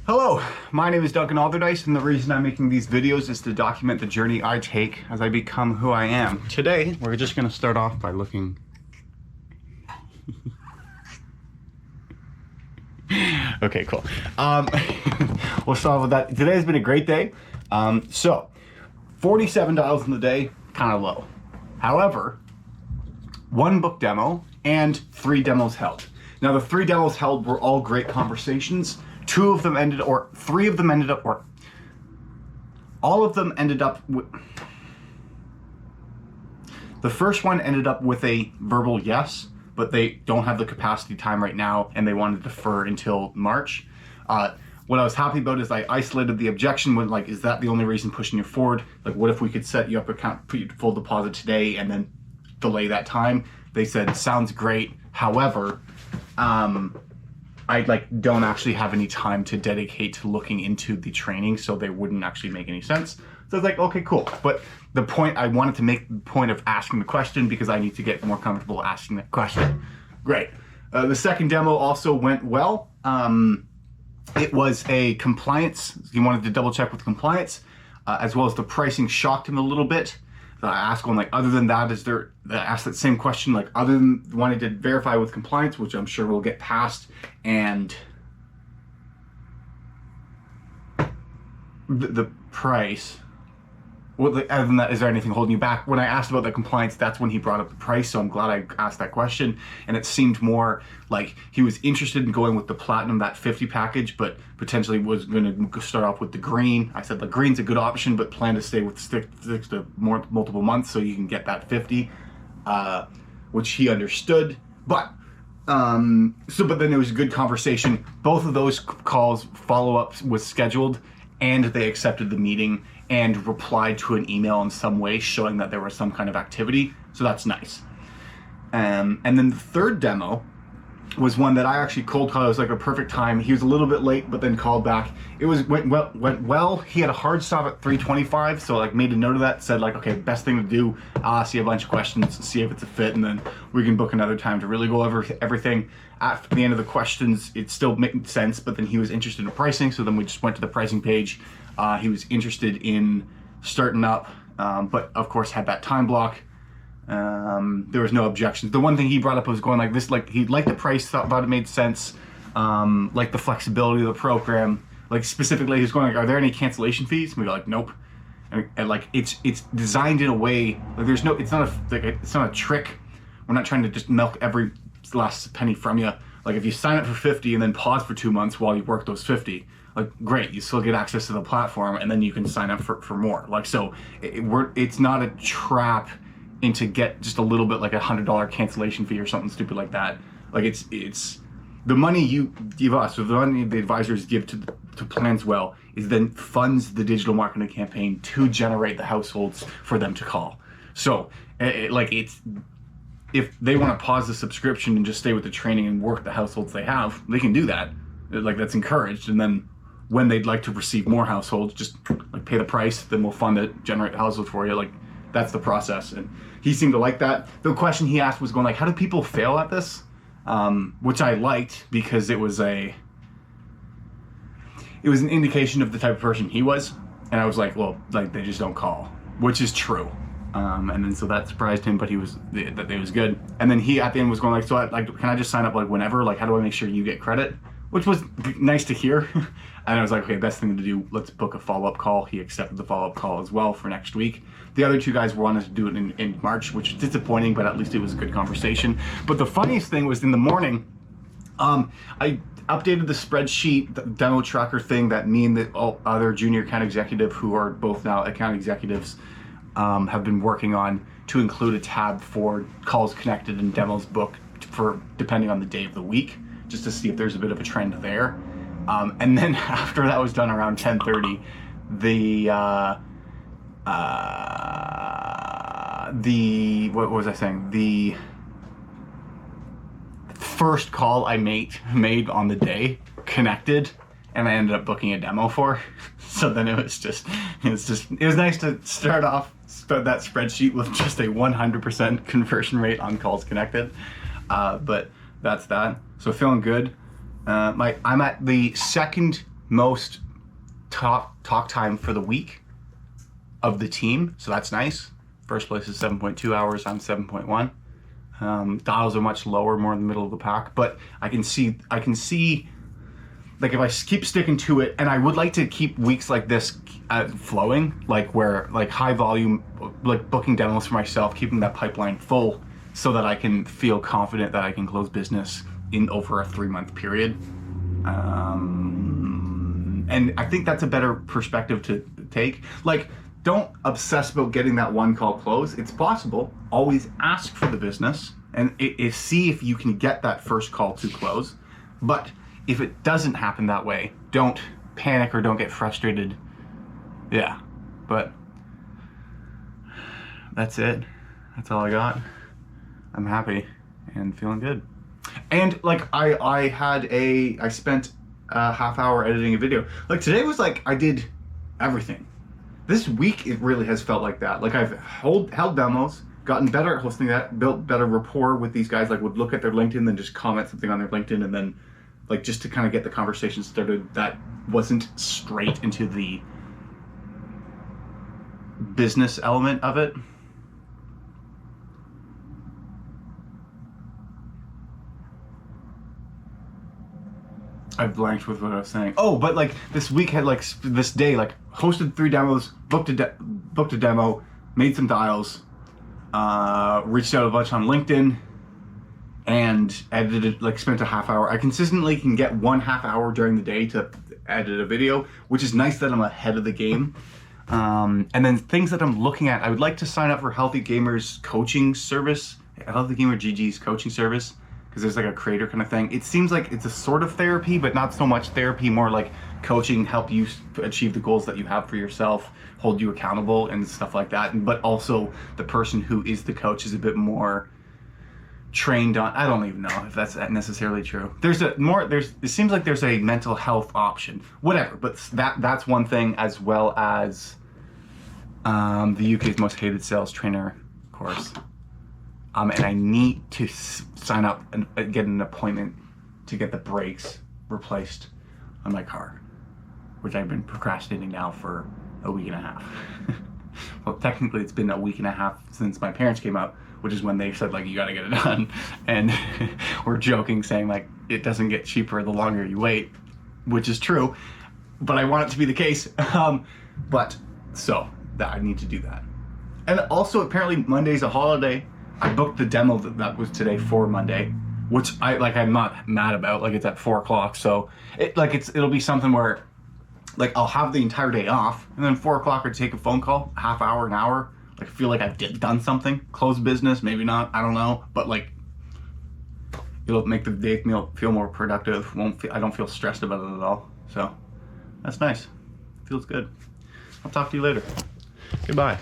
Hello, my name is Duncan Alderdice, and the reason I'm making these videos is to document the journey I take as I become who I am. Today, we're just going to start off by looking... Okay, cool. We'll start with that. Today has been a great day. So, 47 dials in the day, kind of low. However, 1 book demo and 3 demos held. Now, the 3 demos held were all great conversations. 2 of them ended, or 3 of them ended up, or all of them ended up with, the first one ended up with a verbal yes, but they don't have the capacity time right now and they want to defer until March. What I was happy about is I isolated the objection with, like, is that the only reason pushing you forward? Like, what if we could set you up account, put you full deposit today and then delay that time? They said, sounds great. However, I don't actually have any time to dedicate to looking into the training, so they wouldn't actually make any sense. So I was like, okay, cool. But the point, I wanted to make the point of asking the question because I need to get more comfortable asking the question. Great. The second demo also went well. It was a compliance. He wanted to double check with compliance, as well as the pricing shocked him a little bit. So I asked him, like, other than that, I asked that same question, like, other than wanting to verify with compliance, which I'm sure we'll get past, and the price, well, other than that, is there anything holding you back? When I asked about the compliance, that's when he brought up the price, so I'm glad I asked that question, and it seemed more like he was interested in going with the platinum, that 50 package, but potentially was going to start off with the green. I said the green's a good option, but plan to stay with stick to multiple months so you can get that 50, which he understood. But but then it was a good conversation. Both of those calls, follow-ups was scheduled, and they accepted the meeting and replied to an email in some way showing that there was some kind of activity. So that's nice. And then the third demo was one that I actually cold called. It was like a perfect time. He was a little bit late, but then called back. It went well. He had a hard stop at 3:25, so like made a note of that. Said like, okay, best thing to do, ask you a bunch of questions, see if it's a fit, and then we can book another time to really go over everything. At the end of the questions, it still made sense, but then he was interested in pricing, so then we just went to the pricing page. He was interested in starting up, but of course had that time block. There was no objections. The one thing he brought up was going like this, like he liked the price, thought it made sense, like the flexibility of the program, like specifically he was going like, are there any cancellation fees? And we go like, nope. And like it's designed in a way like there's no, it's not a trick. We're not trying to just milk every last penny from you. Like if you sign up for 50 and then pause for 2 months while you work those 50, like great, you still get access to the platform and then you can sign up for more. Like so, it's not a trap into get just a little bit like $100 cancellation fee or something stupid like that. Like it's the money you give us, or the money the advisors give to Planswell is then funds the digital marketing campaign to generate the households for them to call. So if they want to pause the subscription and just stay with the training and work the households they have, they can do that. Like that's encouraged. And then when they'd like to receive more households, just like pay the price, then we'll fund it, generate the households for you. Like that's the process. And he seemed to like that. The question he asked was going like, how do people fail at this? Which I liked because it was an indication of the type of person he was. And I was like, well, like they just don't call, which is true. And then so that surprised him, but that it was good. And then he at the end was going like, so can I just sign up like whenever? Like how do I make sure you get credit? Which was nice to hear. And I was like, okay, best thing to do, let's book a follow-up call. He accepted the follow-up call as well for next week. The other 2 guys wanted to do it in March, which is disappointing, but at least it was a good conversation. But the funniest thing was in the morning, I updated the spreadsheet, the demo tracker thing that me and the other junior account executive, who are both now account executives, have been working on, to include a tab for calls connected and demos booked for depending on the day of the week, just to see if there's a bit of a trend there. And then after that was done around 10:30, what was I saying? The first call I made on the day connected, and I ended up booking a demo for. So then it was nice to start off that spreadsheet with just a 100% conversion rate on calls connected. But that's that. So feeling good. I'm at the second most talk time for the week of the team, so that's nice. First place is 7.2 hours. I'm 7.1. Dials are much lower, more in the middle of the pack, but I can see like if I keep sticking to it, and I would like to keep weeks like this flowing, like where like high volume, like booking demos for myself, keeping that pipeline full, so that I can feel confident that I can close business in over a 3-month period. And I think that's a better perspective to take. Like, don't obsess about getting that one call closed. It's possible. Always ask for the business and see if you can get that first call to close. But if it doesn't happen that way, don't panic or don't get frustrated. Yeah, but that's it. That's all I got. I'm happy and feeling good. And like I spent a half hour editing a video. Like today was like I did everything. This week it really has felt like that. Like I've held demos, gotten better at hosting that, built better rapport with these guys. Like would look at their LinkedIn, then just comment something on their LinkedIn, and then like just to kind of get the conversation started that wasn't straight into the business element of it. I blanked with what I was saying. Oh, but like this week had like this day, like hosted 3 demos, booked a demo, made some dials, reached out a bunch on LinkedIn, and edited, like spent a half hour. I consistently can get 1.5 hour during the day to edit a video, which is nice that I'm ahead of the game. And then things that I'm looking at, I would like to sign up for Healthy Gamers coaching service, Healthy Gamer GG's coaching service, because there's like a creator kind of thing. It seems like it's a sort of therapy, but not so much therapy, more like coaching, help you achieve the goals that you have for yourself, hold you accountable and stuff like that. But also the person who is the coach is a bit more trained on, I don't even know if that's necessarily true. It seems like there's a mental health option, whatever, but that's one thing, as well as the UK's most hated sales trainer course. And I need to sign up and get an appointment to get the brakes replaced on my car, which I've been procrastinating now for a week and a half. Well, technically it's been a week and a half since my parents came out, which is when they said like, you gotta get it done. And we're joking saying like, it doesn't get cheaper the longer you wait, which is true, but I want it to be the case. But so that I need to do that. And also apparently Monday's a holiday. I booked the demo that was today for Monday, which I'm not mad about. Like it's at 4 o'clock, so it'll be something where like I'll have the entire day off, and then 4 o'clock I take a phone call, a half hour, an hour. Like I feel like I've done something, close business, maybe not, I don't know, but like it'll make the day feel more productive. I don't feel stressed about it at all. So that's nice. Feels good. I'll talk to you later. Goodbye.